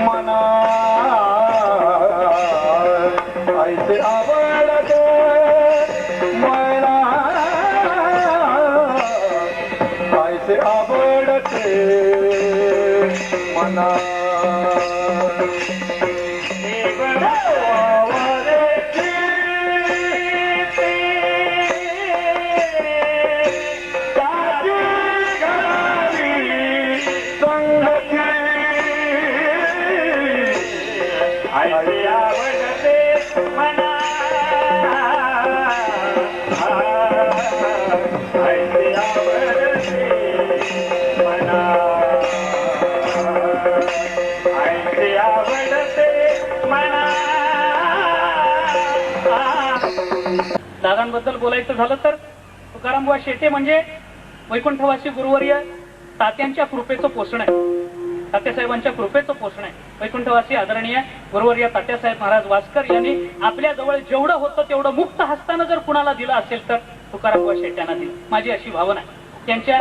मना ऐसे आवडते मला ऐसे आवडते मना दादांबद्दल बोलायचं झालं तर तुकारामबुवा शेटे म्हणजे वैकुंठवासी गुरुवर्य तात्यांच्या कृपेचं पोषण आहे, तात्यासाहेबांच्या कृपेचं पोषण आहे. वैकुंठवासी आदरणीय गुरुवर्य तात्यासाहेब महाराज वास्कर यांनी आपल्या जवळ जेवढं होतं तेवढं मुक्त हस्तानं जर कुणाला दिलं असेल तर तुकारामबुवा शेट्यांना दिलं, माझी अशी भावना आहे. त्यांच्या